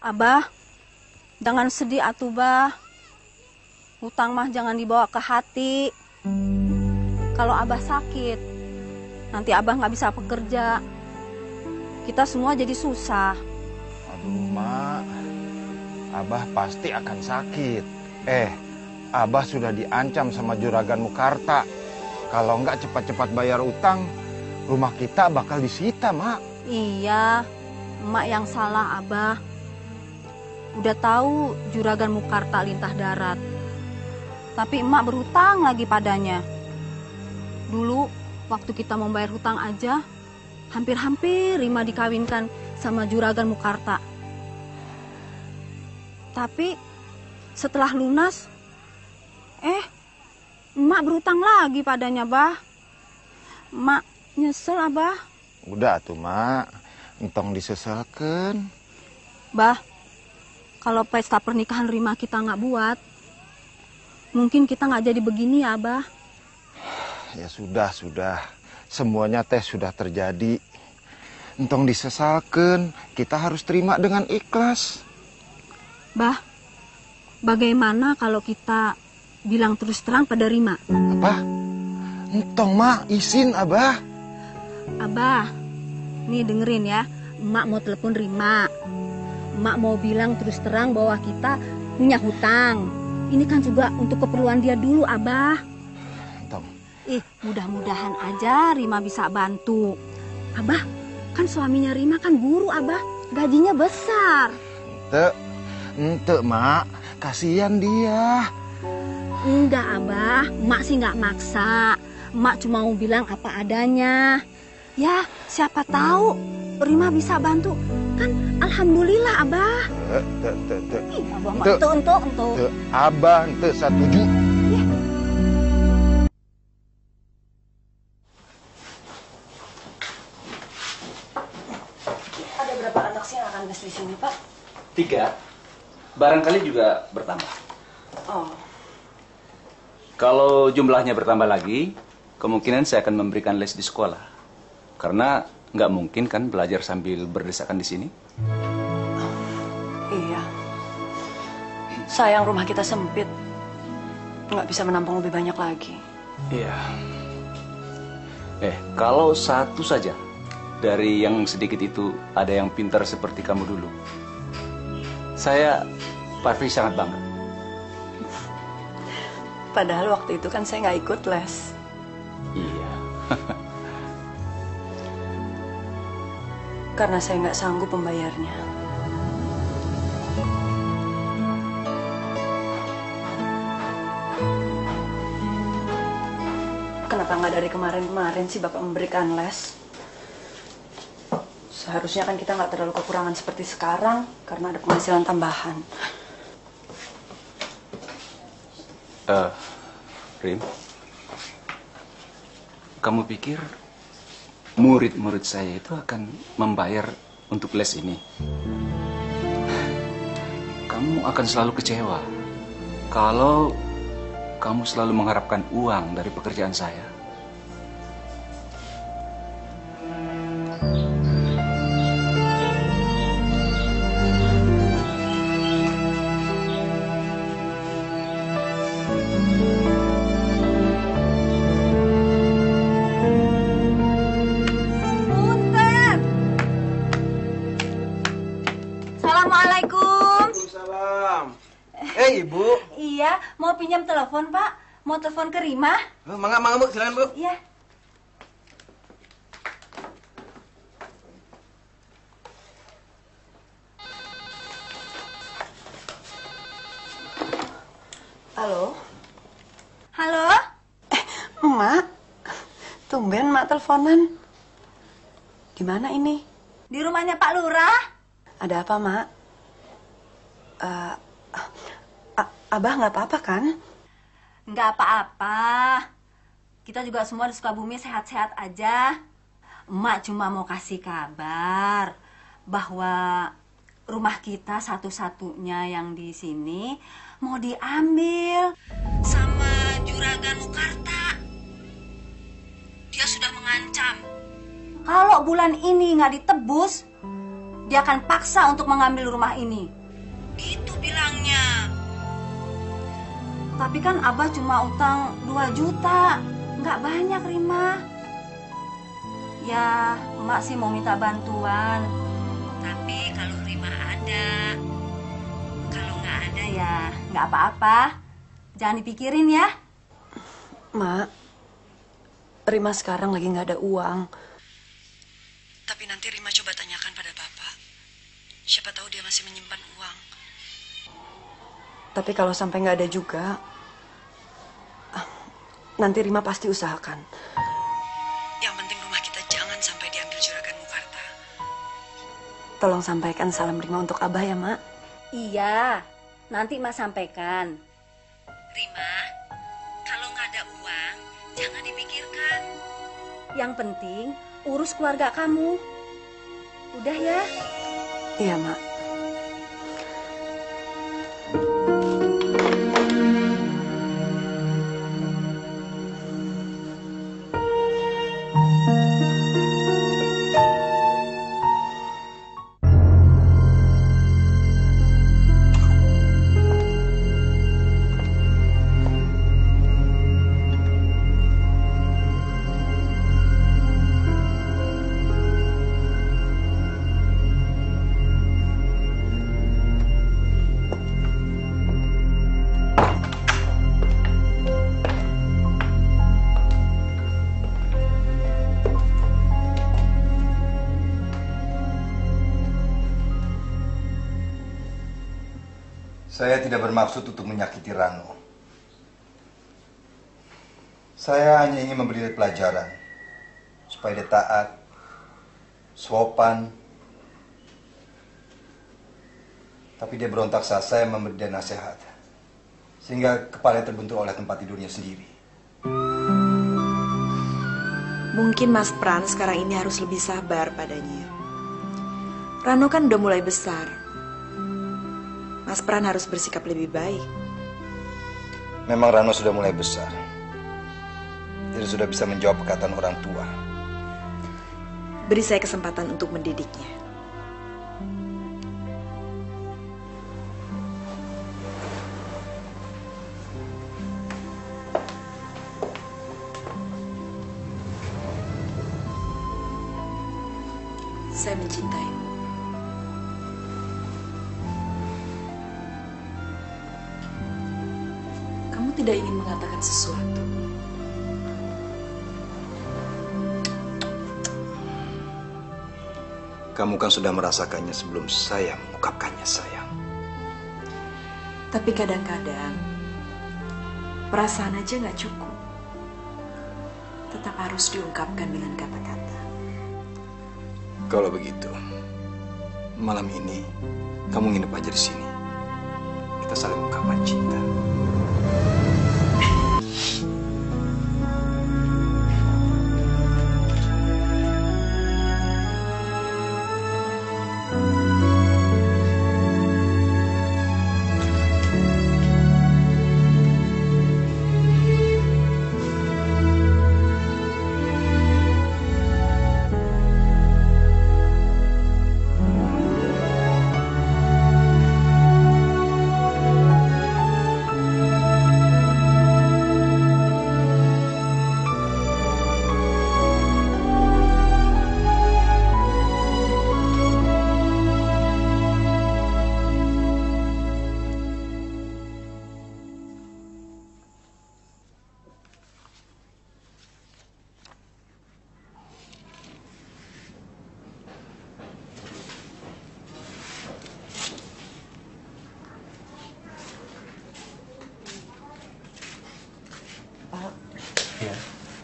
Abah, jangan sedih atuh bah. Hutang mah jangan dibawa ke hati. Kalau Abah sakit, nanti Abah nggak bisa bekerja. Kita semua jadi susah. Aduh, Mak. Abah pasti akan sakit. Abah sudah diancam sama Juragan Mukarta. Kalau nggak cepat-cepat bayar utang, rumah kita bakal disita, Mak. Iya, emak yang salah, Abah. Udah tahu Juragan Mukarta lintah darat. Tapi emak berhutang lagi padanya. Dulu, waktu kita mau bayar hutang aja, hampir-hampir Rima dikawinkan sama Juragan Mukarta. Tapi, setelah lunas, emak berhutang lagi padanya, Bah. Emak nyesel, Abah. Udah tuh, Mak. Entong disesalkan. Bah, kalau pesta pernikahan Rima kita nggak buat, mungkin kita nggak jadi begini ya, Abah. Ya sudah. Semuanya teh sudah terjadi. Entong disesalkan, kita harus terima dengan ikhlas. Bah, bagaimana kalau kita bilang terus terang pada Rima? Apa? Entong, Mak, izin, Abah. Abah, nih dengerin ya, emak mau telepon Rima. Emak mau bilang terus terang bahwa kita punya hutang. Ini kan juga untuk keperluan dia dulu, Abah. Entong. Mudah-mudahan aja Rima bisa bantu. Abah, kan suaminya Rima kan guru, Abah. Gajinya besar. Ente, Mak. Kasihan dia. Enggak, Abah. Emak sih nggak maksa. Emak cuma mau bilang apa adanya. Ya, siapa tahu Rima bisa bantu. Kan alhamdulillah, Abah. Abah mah untuk. Abah, ente setuju. Ya. Ada berapa anak sih yang akan les di sini, Pak? 3. Barangkali juga bertambah. Oh. Kalau jumlahnya bertambah lagi, kemungkinan saya akan memberikan les di sekolah. Karena nggak mungkin kan belajar sambil berdesakan di sini. Iya. Sayang rumah kita sempit. Nggak bisa menampung lebih banyak lagi. Iya. Kalau satu saja dari yang sedikit itu ada yang pintar seperti kamu dulu, saya pasti sangat bangga. Padahal waktu itu kan saya nggak ikut les. Iya. Karena saya nggak sanggup membayarnya. Kenapa nggak dari kemarin-kemarin sih Bapak memberikan les? Seharusnya kan kita nggak terlalu kekurangan seperti sekarang karena ada penghasilan tambahan. Rim, kamu pikir murid-murid saya itu akan membayar untuk les ini? Kamu akan selalu kecewa kalau kamu selalu mengharapkan uang dari pekerjaan saya. Ibu. Iya, mau pinjam telepon, Pak. Mau telepon ke Rima. Mangga, Bu. Silakan, Bu. Iya. Halo? Halo? Emak? Tumben Mak teleponan. Di mana ini? Di rumahnya Pak Lurah. Ada apa, Mak? Abah nggak apa-apa kan? Nggak apa-apa. Kita juga semua di Sukabumi sehat-sehat aja. Emak cuma mau kasih kabar bahwa rumah kita satu-satunya yang di sini mau diambil sama Juragan Mukarta. Dia sudah mengancam kalau bulan ini nggak ditebus, dia akan paksa untuk mengambil rumah ini. Gitu bilangnya. Tapi kan Abah cuma utang 2 juta, nggak banyak, Rima. Ya, emak sih mau minta bantuan. Tapi kalau Rima ada, kalau nggak ada ya nggak apa-apa. Jangan dipikirin ya. Mak, Rima sekarang lagi nggak ada uang. Tapi nanti Rima coba tanyakan pada Bapak. Siapa tahu dia masih menyimpan uang. Tapi kalau sampai nggak ada juga, nanti Rima pasti usahakan. Yang penting rumah kita jangan sampai diambil Juragan Mukarta. Tolong sampaikan salam Rima untuk Abah ya, Mak. Iya, nanti Mak sampaikan. Rima, kalau nggak ada uang, jangan dipikirkan. Yang penting urus keluarga kamu. Udah ya? Iya, Mak. Saya tidak bermaksud untuk menyakiti Rano. Saya hanya ingin memberi dia pelajaran supaya dia taat, sopan. Tapi dia berontak saat saya memberi dia nasihat, sehingga kepalanya terbentur oleh tempat tidurnya sendiri. Mungkin Mas Pran sekarang ini harus lebih sabar padanya. Rano kan udah mulai besar. Mas Pran harus bersikap lebih baik. Memang Rano sudah mulai besar. Dia sudah bisa menjawab perkataan orang tua. Beri saya kesempatan untuk mendidiknya. Saya mencintaimu. Kamu tidak ingin mengatakan sesuatu. Kamu kan sudah merasakannya sebelum saya mengungkapkannya, sayang. Tapi kadang-kadang perasaan aja nggak cukup. Tetap harus diungkapkan dengan kata-kata. Kalau begitu, malam ini kamu nginep aja di sini. Kita saling ungkapkan cinta.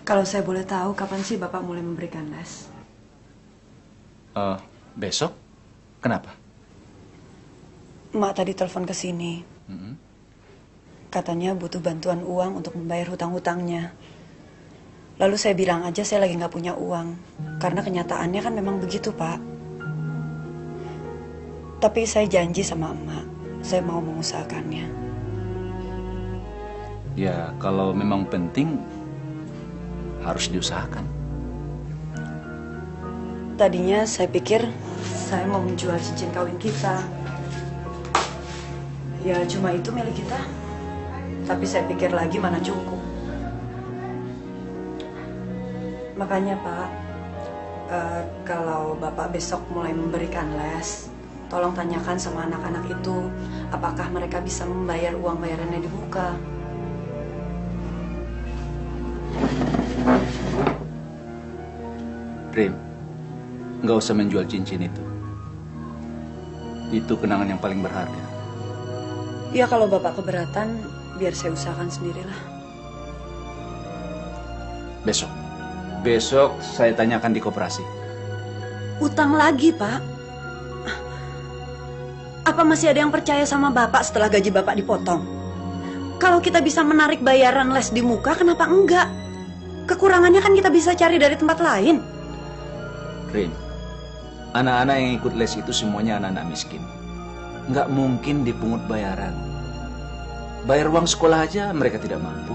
Kalau saya boleh tahu, kapan sih Bapak mulai memberikan les? Besok? Kenapa? Emak tadi telepon ke sini. Katanya butuh bantuan uang untuk membayar hutang-hutangnya. Lalu saya bilang aja saya lagi nggak punya uang. Karena kenyataannya kan memang begitu, Pak. Tapi saya janji sama emak, saya mau mengusahakannya. Ya, kalau memang penting, harus diusahakan. Tadinya saya pikir Saya mau menjual cincin kawin kita. Ya cuma itu milik kita. Tapi saya pikir lagi mana cukup. Makanya Pak, kalau Bapak besok mulai memberikan les, tolong tanyakan sama anak-anak itu apakah mereka bisa membayar uang bayarannya di muka. Rim, nggak usah menjual cincin itu. Itu kenangan yang paling berharga. Ya kalau Bapak keberatan, biar saya usahakan sendirilah. Besok saya tanyakan di koperasi. Utang lagi, Pak. Apa masih ada yang percaya sama Bapak setelah gaji Bapak dipotong? Kalau kita bisa menarik bayaran les di muka, kenapa enggak? Kekurangannya kan kita bisa cari dari tempat lain. Rim, anak-anak yang ikut les itu semuanya anak-anak miskin. Nggak mungkin dipungut bayaran. Bayar uang sekolah aja mereka tidak mampu.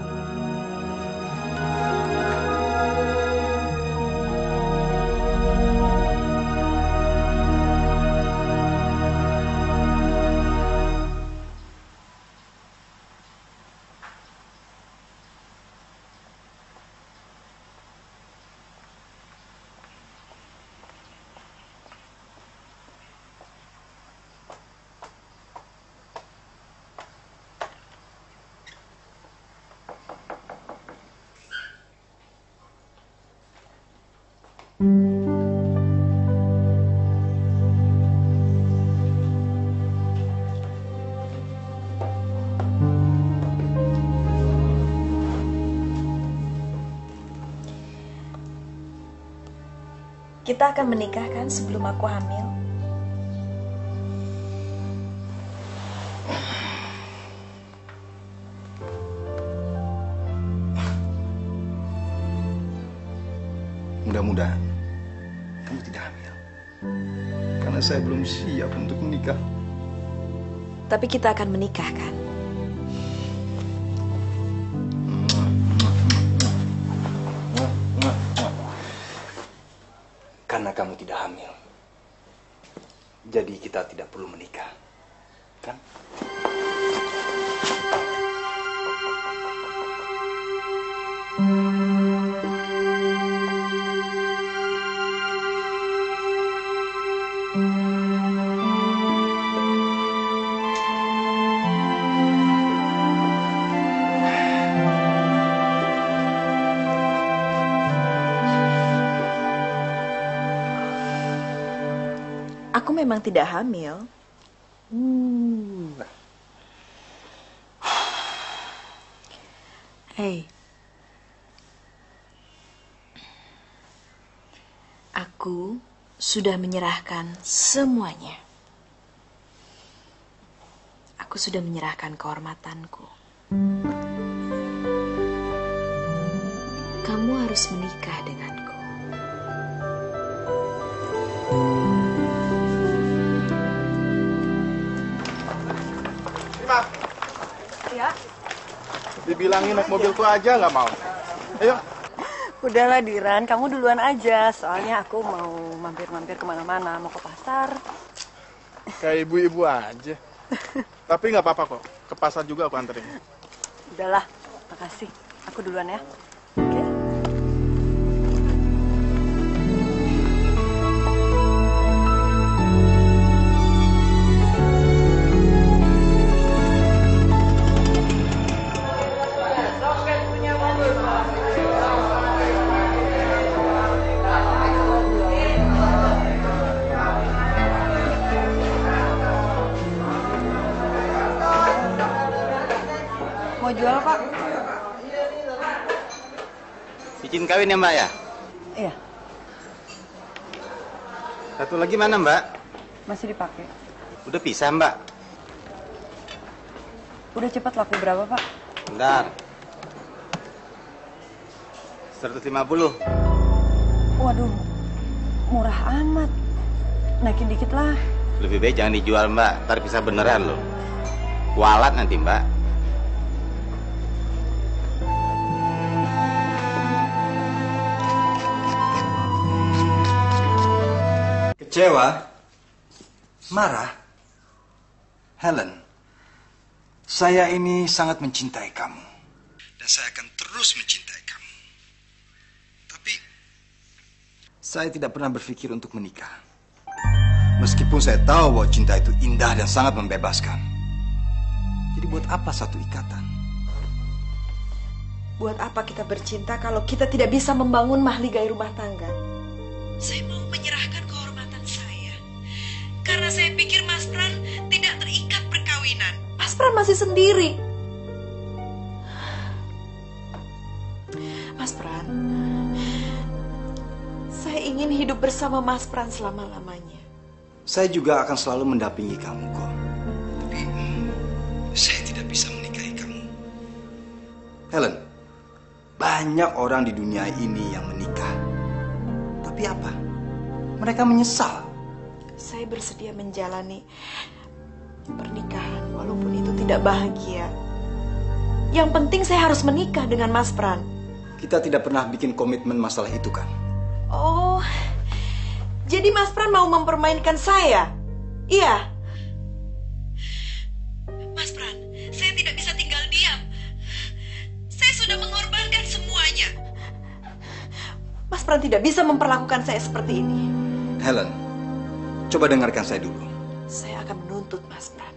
Kita akan menikah kan sebelum aku hamil? Mudah-mudahan kamu tidak hamil. Karena saya belum siap untuk menikah. Tapi kita akan menikah kan? Karena kamu tidak hamil, jadi kita tidak perlu menikah, kan? Aku memang tidak hamil. Hei, aku sudah menyerahkan semuanya. Aku sudah menyerahkan kehormatanku. Kamu harus menikah denganku. Ya, Dibilangin naik mobilku aja nggak mau. Ayo. udahlah Diran, kamu duluan aja. Soalnya aku mau mampir-mampir kemana-mana, mau ke pasar. Kayak ibu-ibu aja. Tapi nggak apa-apa kok. Ke pasar juga aku anterin. Udahlah, makasih. Aku duluan ya. Oke. Mau jual kok? Cincin kawin ya Mbak ya? Iya, Satu lagi mana Mbak? masih dipakai. Udah pisah Mbak? Udah cepat laku berapa, Pak? Bentar. 150. Waduh, murah amat. Naikin dikit lah. Lebih baik jangan dijual Mbak, ntar pisah beneran loh. Kualat nanti Mbak. Kecewa? Marah? Helen, saya ini sangat mencintai kamu. Dan saya akan terus mencintai kamu. Tapi, saya tidak pernah berpikir untuk menikah. Meskipun saya tahu bahwa cinta itu indah dan sangat membebaskan. Jadi buat apa satu ikatan? Buat apa kita bercinta kalau kita tidak bisa membangun mahligai rumah tangga? Saya mau menyerahkan kehormatan saya. Karena saya pikir Mas Pran tidak terikat perkawinan. Mas Pran masih sendiri. Mas Pran, saya ingin hidup bersama Mas Pran selama-lamanya. Saya juga akan selalu mendampingi kamu kok. Tapi, saya tidak bisa menikahi kamu. Helen, banyak orang di dunia ini yang menikah. Tapi apa? Mereka menyesal. Saya bersedia menjalani pernikahan walaupun itu tidak bahagia. Yang penting saya harus menikah dengan Mas Pran. Kita tidak pernah bikin komitmen masalah itu kan? Oh, jadi Mas Pran mau mempermainkan saya? Iya. Mas Pran, saya tidak bisa tinggal diam. Saya sudah mengorbankan semuanya. Mas Pran tidak bisa memperlakukan saya seperti ini. Helen, coba dengarkan saya dulu. Saya akan menuntut Mas Pran.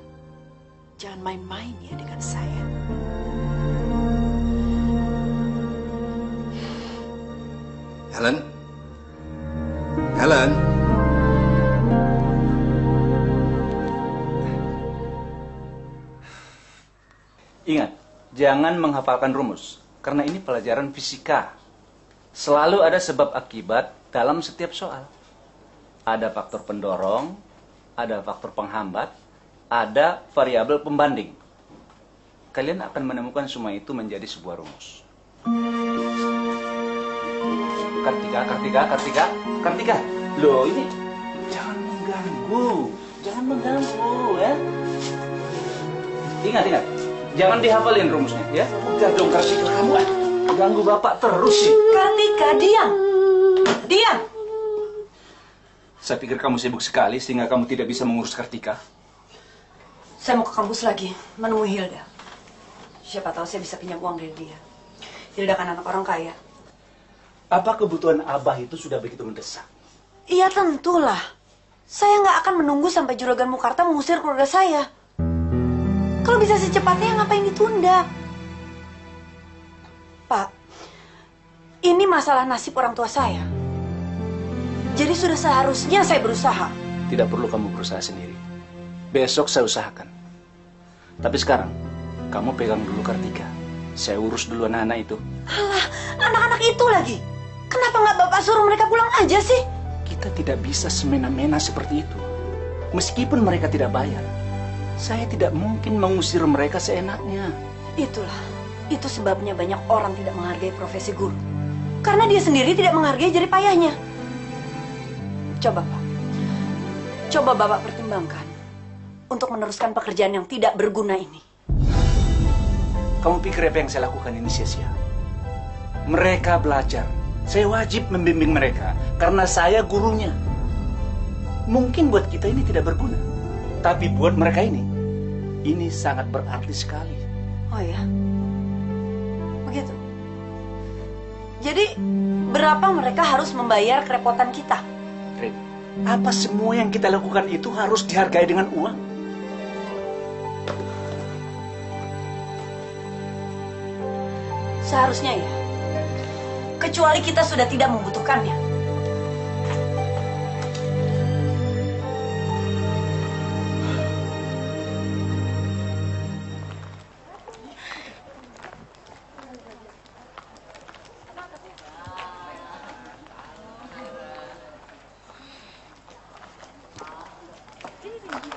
Jangan main-main ya dengan saya. Helen? Helen? Ingat, jangan menghafalkan rumus, karena ini pelajaran fisika. Selalu ada sebab akibat dalam setiap soal. Ada faktor pendorong, ada faktor penghambat, ada variabel pembanding. Kalian akan menemukan semua itu menjadi sebuah rumus. Kartika. Loh ini, jangan mengganggu ya. Ingat, jangan dihafalin rumusnya ya. Udah dong Kartika, kamu ganggu bapak terus sih. Kartika, diam. Saya pikir kamu sibuk sekali sehingga kamu tidak bisa mengurus Kartika. Saya mau ke kampus lagi, menemui Hilda. Siapa tahu saya bisa pinjam uang dari dia. Hilda kan anak orang kaya. Apa kebutuhan Abah itu sudah begitu mendesak? Iya tentulah. Saya nggak akan menunggu sampai Juragan Mukarta mengusir keluarga saya. Kalau bisa secepatnya ngapain ditunda? Pak, ini masalah nasib orang tua saya. Jadi sudah seharusnya saya berusaha. Tidak perlu kamu berusaha sendiri. Besok saya usahakan. Tapi sekarang, kamu pegang dulu Kartika. Saya urus dulu anak-anak itu. Alah, anak-anak itu lagi. Kenapa nggak Bapak suruh mereka pulang aja sih? Kita tidak bisa semena-mena seperti itu. Meskipun mereka tidak bayar, saya tidak mungkin mengusir mereka seenaknya. Itu sebabnya banyak orang tidak menghargai profesi guru. Karena dia sendiri tidak menghargai jerih payahnya. Coba Pak, coba Bapak pertimbangkan untuk meneruskan pekerjaan yang tidak berguna ini. Kamu pikir apa yang saya lakukan ini sia-sia? Mereka belajar. Saya wajib membimbing mereka karena saya gurunya. Mungkin buat kita ini tidak berguna, tapi buat mereka ini sangat berarti sekali. Oh ya, begitu. Jadi berapa mereka harus membayar kerepotan kita? Rin, apa semua yang kita lakukan itu harus dihargai dengan uang? Seharusnya ya. Kecuali kita sudah tidak membutuhkannya.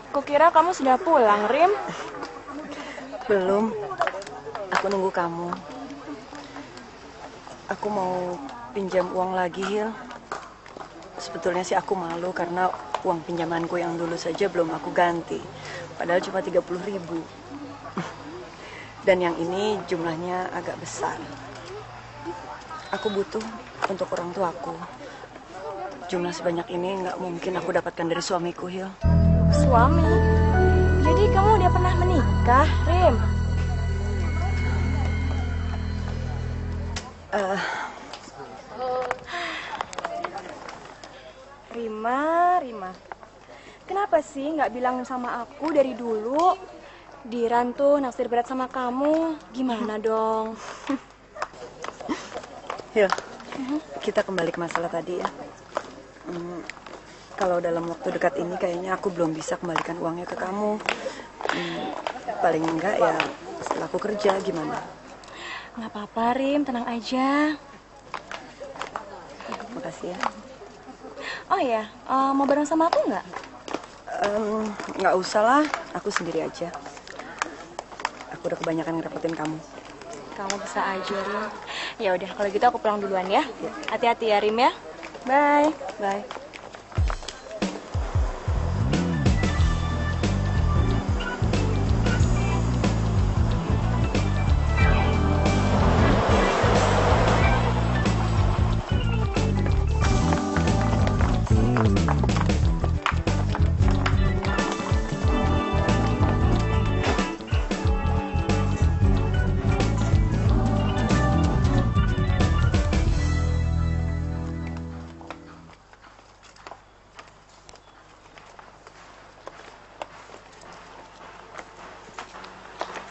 Kukira kamu sudah pulang, Rim. Belum. Aku nunggu kamu. Aku mau pinjam uang lagi, Hil. Sebetulnya sih aku malu karena uang pinjamanku yang dulu saja belum aku ganti. Padahal cuma 30.000. Dan yang ini jumlahnya agak besar. Aku butuh untuk orang tuaku. Jumlah sebanyak ini nggak mungkin aku dapatkan dari suamiku, Hil. suami. Jadi kamu udah pernah menikah, Rim? Rima. Kenapa sih nggak bilang sama aku dari dulu? Diran tuh naksir berat sama kamu. Gimana dong? Ya, kita kembali ke masalah tadi ya. Kalau dalam waktu dekat ini kayaknya aku belum bisa kembalikan uangnya ke kamu. Paling enggak ya setelah aku kerja, gimana? Nggak apa-apa, Rim. Tenang aja. Makasih ya. Oh ya, mau bareng sama aku nggak? Nggak usah lah, aku sendiri aja. Aku udah kebanyakan ngerepotin kamu. Kamu bisa aja, Rim. Ya udah, kalau gitu aku pulang duluan ya. Hati-hati ya, Rim ya. Bye. Bye.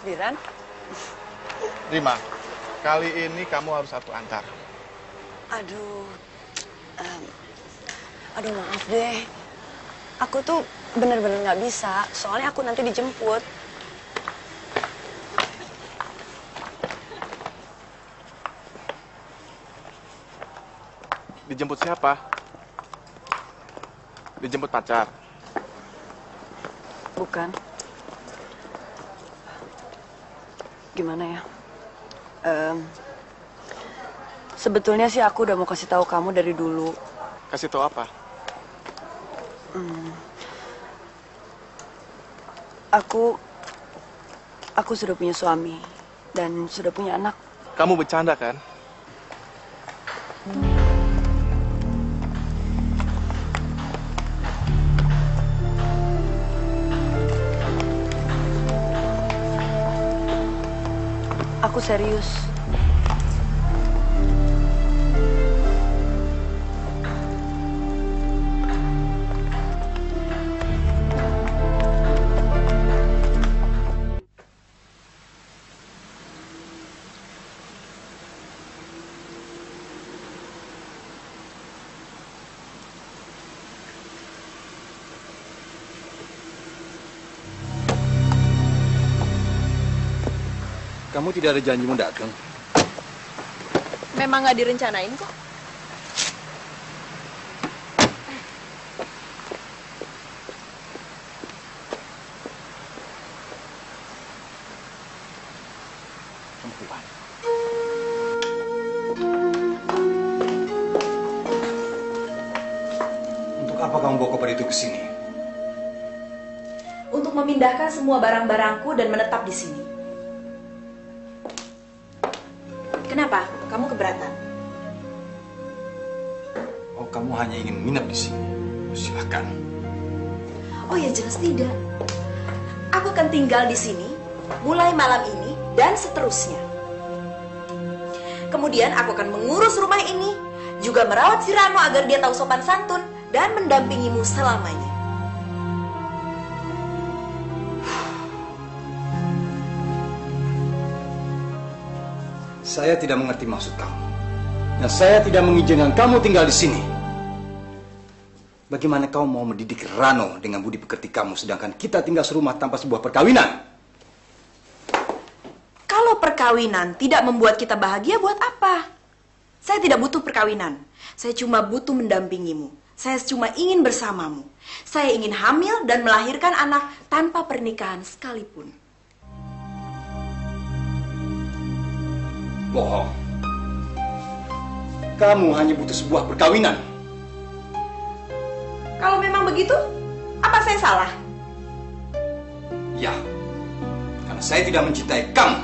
Diran? Rima, kali ini kamu harus aku antar. Aduh, maaf deh. Aku tuh bener-bener nggak bisa, soalnya aku nanti dijemput. Dijemput siapa? Dijemput pacar? Bukan. Gimana ya? Sebetulnya sih aku udah mau kasih tahu kamu dari dulu. Kasih tahu apa? Aku sudah punya suami dan sudah punya anak. Kamu bercanda kan? Aku serius. Kamu tidak ada janji mau datang? Memang nggak direncanain kok. Untuk apa kamu bawa koper itu ke sini? Untuk memindahkan semua barang-barangku dan menetap di sini. Kenapa? Kamu keberatan? Oh, kamu hanya ingin menginap di sini. Silakan. Oh ya, jelas tidak. Aku akan tinggal di sini mulai malam ini dan seterusnya. Kemudian aku akan mengurus rumah ini, juga merawat si Rano agar dia tahu sopan santun dan mendampingimu selamanya. Saya tidak mengerti maksud kamu. Dan saya tidak mengizinkan kamu tinggal di sini. Bagaimana kau mau mendidik Rano dengan budi pekerti kamu, sedangkan kita tinggal serumah tanpa sebuah perkawinan? Kalau perkawinan tidak membuat kita bahagia, buat apa? Saya tidak butuh perkawinan. Saya cuma butuh mendampingimu. Saya cuma ingin bersamamu. Saya ingin hamil dan melahirkan anak tanpa pernikahan sekalipun. Bohong. Kamu hanya butuh sebuah perkawinan. Kalau memang begitu, apa saya salah? Ya, karena saya tidak mencintai kamu.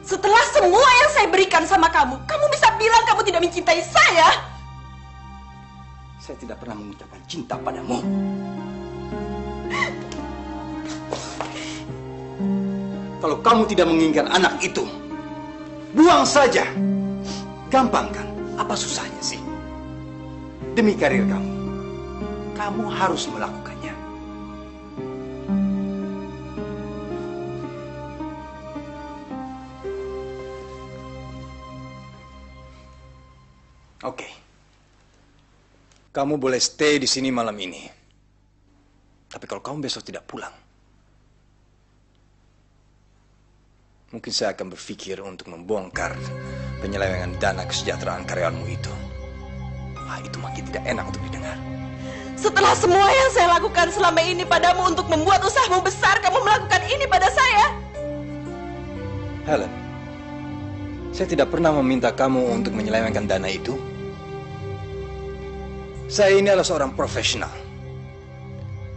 Setelah semua yang saya berikan sama kamu, kamu bisa bilang kamu tidak mencintai saya? Saya tidak pernah mengucapkan cinta padamu. Kalau kamu tidak menginginkan anak itu, buang saja. Gampang kan? Apa susahnya sih? Demi karir kamu, kamu harus melakukannya. Oke. Kamu boleh stay di sini malam ini. Tapi kalau kamu besok tidak pulang, mungkin saya akan berpikir untuk membongkar penyelewengan dana kesejahteraan karyawanmu itu. Itu makin tidak enak untuk didengar. Setelah semua yang saya lakukan selama ini padamu untuk membuat usahamu besar, kamu melakukan ini pada saya. Helen, saya tidak pernah meminta kamu untuk menyelewengkan dana itu. Saya ini adalah seorang profesional.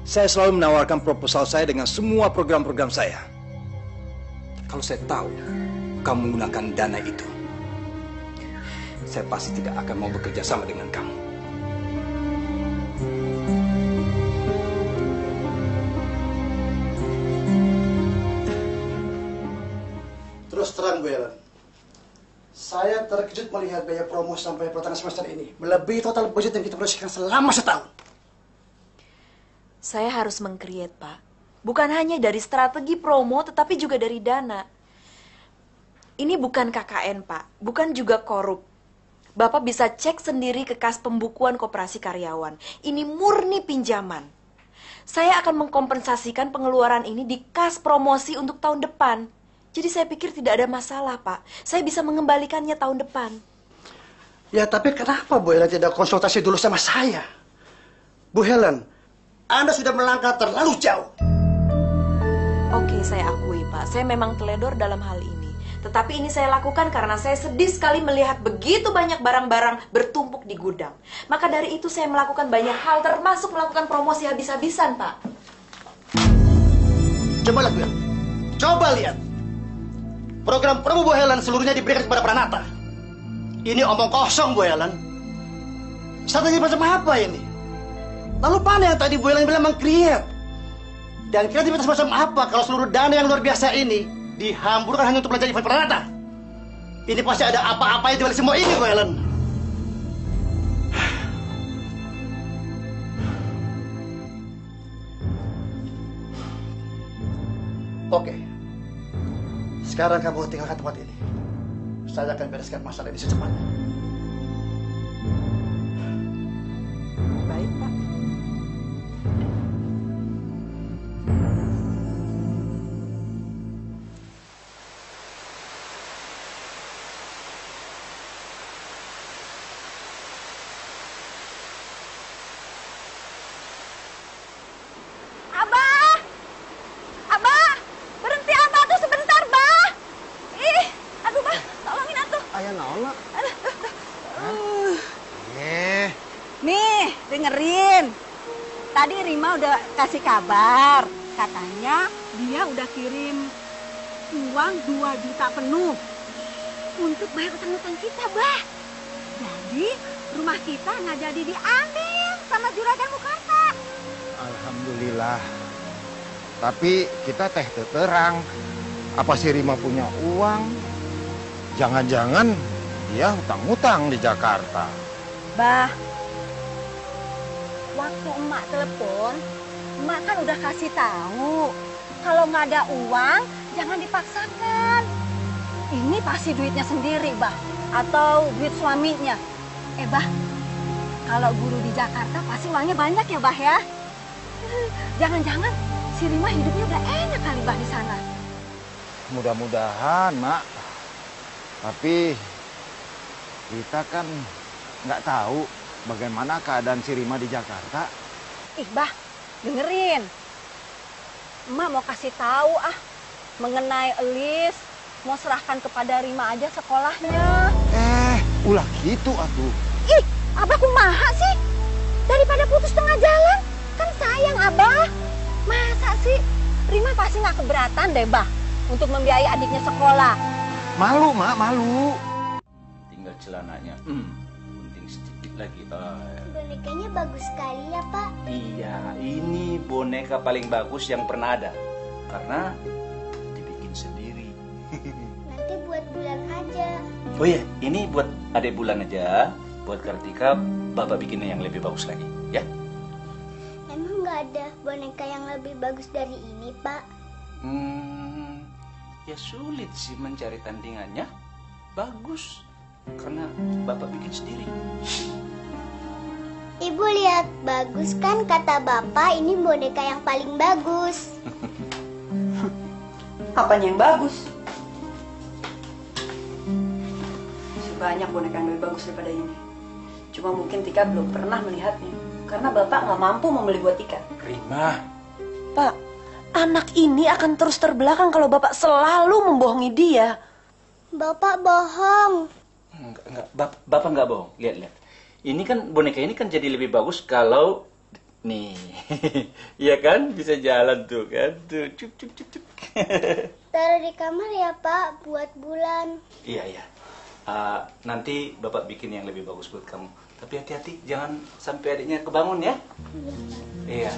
Saya selalu menawarkan proposal saya dengan semua program-program saya. Kalau saya tahu kamu menggunakan dana itu, saya pasti tidak akan mau bekerja sama dengan kamu. Terus terang, Bu Helen, saya terkejut melihat biaya promo sampai pertengahan semester ini melebihi total budget yang kita produksikan selama setahun. Saya harus meng-create, Pak. Bukan hanya dari strategi promo, tetapi juga dari dana. Ini bukan KKN, Pak. Bukan juga korup. Bapak bisa cek sendiri ke kas pembukuan koperasi karyawan. Ini murni pinjaman. Saya akan mengkompensasikan pengeluaran ini di kas promosi untuk tahun depan. Jadi saya pikir tidak ada masalah, Pak. Saya bisa mengembalikannya tahun depan. Ya, tapi kenapa Bu Helen tidak konsultasi dulu sama saya? Bu Helen, Anda sudah melangkah terlalu jauh. Oke, saya akui, Pak. Saya memang teledor dalam hal ini. Tetapi ini saya lakukan karena saya sedih sekali melihat begitu banyak barang-barang bertumpuk di gudang. Maka dari itu saya melakukan banyak hal, termasuk melakukan promosi habis-habisan, Pak. Coba lihat, Bu Helen. Coba lihat. Program promo Bu Helen seluruhnya diberikan kepada Pranata. Ini omong kosong, Bu Helen. Strategi macam apa ini? Lalu mana yang tadi Bu Helen bilang meng-create? Dan kreativitas macam apa kalau seluruh dana yang luar biasa ini dihamburkan hanya untuk belajar event Pranata? Ini pasti ada apa-apa yang dibalik semua ini, Bu Helen. Oke. Sekarang kamu tinggalkan tempat ini. Saya akan bereskan masalah ini secepatnya. Baik, Pak. Dengerin, tadi Rima udah kasih kabar, katanya dia udah kirim uang 2 juta penuh untuk bayar utang-utang kita, Bah. Jadi rumah kita nggak jadi diambil sama Juragan Mukarta. Alhamdulillah. Tapi kita teh terang, apa si Rima punya uang? Jangan-jangan dia hutang-hutang di Jakarta. Bah, waktu emak telepon, emak kan udah kasih tahu kalau nggak ada uang jangan dipaksakan. Ini pasti duitnya sendiri, Bah, atau duit suaminya. Bah, kalau guru di Jakarta pasti uangnya banyak ya, Bah ya. Jangan-jangan si Rima hidupnya udah enak kali, Bah, di sana. Mudah-mudahan, Mak. Tapi kita kan nggak tahu bagaimana keadaan si Rima di Jakarta. Bah, dengerin. Emak mau kasih tahu mengenai Elis, mau serahkan kepada Rima aja sekolahnya. Ulah gitu atuh. Abah kumaha sih? Daripada putus tengah jalan, kan sayang Abah. Masa sih? Rima pasti nggak keberatan deh, Bah, untuk membiayai adiknya sekolah. Malu, Mak, malu. Tinggal celananya. Gunting sedikit lagi. Bonekanya bagus sekali ya, Pak. Iya, ini boneka paling bagus yang pernah ada. Karena dibikin sendiri. Nanti buat Bulan aja. Oh iya, ini buat adik Bulan aja. Buat Kartika, Bapak bikinnya yang lebih bagus lagi, ya? Emang nggak ada boneka yang lebih bagus dari ini, Pak? Ya sulit sih mencari tandingannya. Bagus, karena Bapak bikin sendiri. Ibu lihat, bagus kan kata Bapak, ini boneka yang paling bagus. Apanya yang bagus? Masih banyak boneka yang lebih bagus daripada ini. Cuma mungkin Tika belum pernah melihatnya. Karena Bapak nggak mampu membeli buat Tika. Rima. Pak, anak ini akan terus terbelakang kalau Bapak selalu membohongi dia. Bapak bohong. Enggak. Bapak nggak bohong. Lihat. Ini kan boneka ini kan jadi lebih bagus kalau nih, iya kan bisa jalan tuh kan tuh, cuk. Taruh di kamar ya Pak, buat Bulan. Iya. Nanti Bapak bikin yang lebih bagus buat kamu. Tapi hati-hati, jangan sampai adiknya kebangun ya. Iya.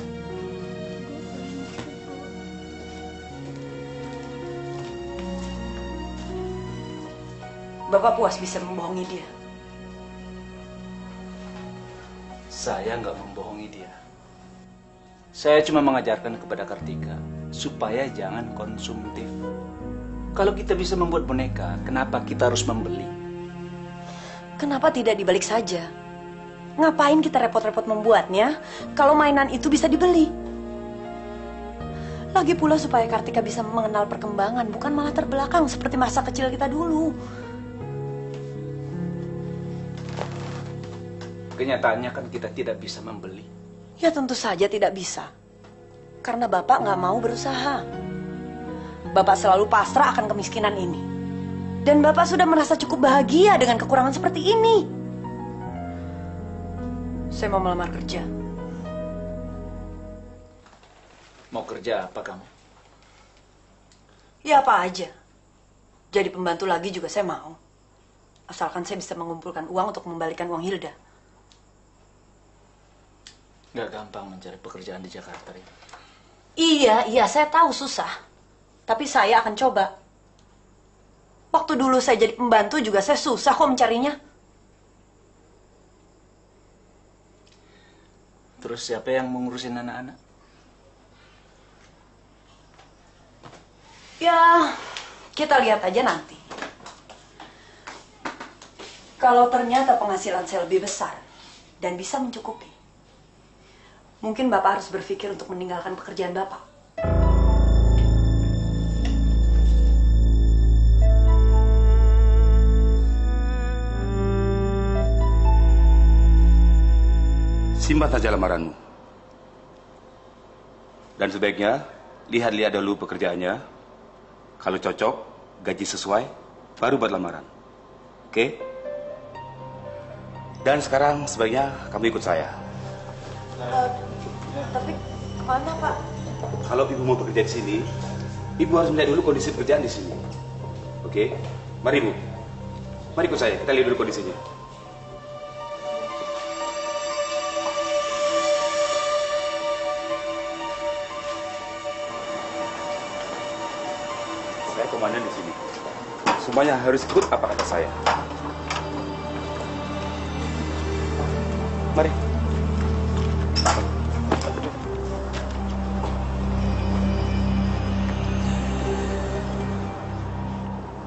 Bapak puas bisa membohongi dia. Saya nggak membohongi dia. Saya cuma mengajarkan kepada Kartika supaya jangan konsumtif. Kalau kita bisa membuat boneka, kenapa kita harus membeli? Kenapa tidak dibalik saja? Ngapain kita repot-repot membuatnya kalau mainan itu bisa dibeli? Lagi pula supaya Kartika bisa mengenal perkembangan, bukan malah terbelakang seperti masa kecil kita dulu. Kenyataannya kan kita tidak bisa membeli. Ya tentu saja tidak bisa. Karena Bapak nggak mau berusaha. Bapak selalu pasrah akan kemiskinan ini. Dan Bapak sudah merasa cukup bahagia dengan kekurangan seperti ini. Saya mau melamar kerja. Mau kerja apa kamu? Ya apa aja. Jadi pembantu lagi juga saya mau. Asalkan saya bisa mengumpulkan uang untuk mengembalikan uang Hilda. Gak gampang mencari pekerjaan di Jakarta ini. Iya, saya tahu susah. Tapi saya akan coba. Waktu dulu saya jadi pembantu juga saya susah kok mencarinya. Terus siapa yang mengurusin anak-anak? Ya, kita lihat aja nanti. Kalau ternyata penghasilan saya lebih besar dan bisa mencukupi, mungkin Bapak harus berpikir untuk meninggalkan pekerjaan Bapak. Simpan saja lamaranmu. Dan sebaiknya lihat-lihat dulu pekerjaannya. Kalau cocok, gaji sesuai, baru buat lamaran. Oke? Dan sekarang sebaiknya kamu ikut saya. Tapi kemana Pak? Kalau ibu mau bekerja di sini, ibu harus melihat dulu kondisi pekerjaan di sini. Oke? Mari ibu. Mari ikut saya, kita lihat dulu kondisinya. Saya komandan di sini. Semuanya harus ikut apa kata saya. Mari.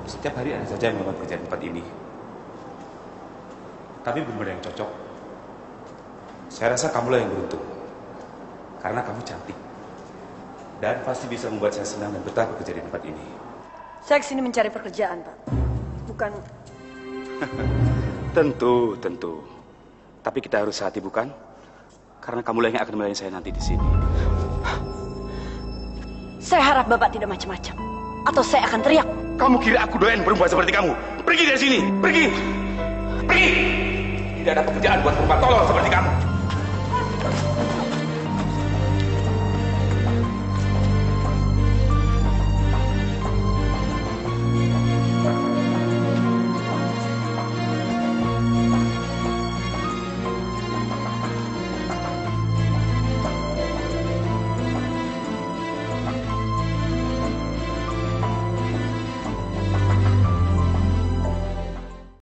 Setiap hari ada saja yang melakukan pekerjaan tempat ini. Tapi belum ada yang cocok. Saya rasa kamulah yang beruntung. Karena kamu cantik. Dan pasti bisa membuat saya senang dan betah bekerja di tempat ini. Saya kesini mencari pekerjaan, Pak. Bukan... Tentu. Tapi kita harus hati, bukan? Karena kamulah yang akan melayani saya nanti di sini. Saya harap Bapak tidak macam-macam. Atau saya akan teriak. Kamu kira aku doyan perempuan seperti kamu? Pergi dari sini! Pergi! Pergi! Tidak ada pekerjaan buat perempuan tolol seperti kamu.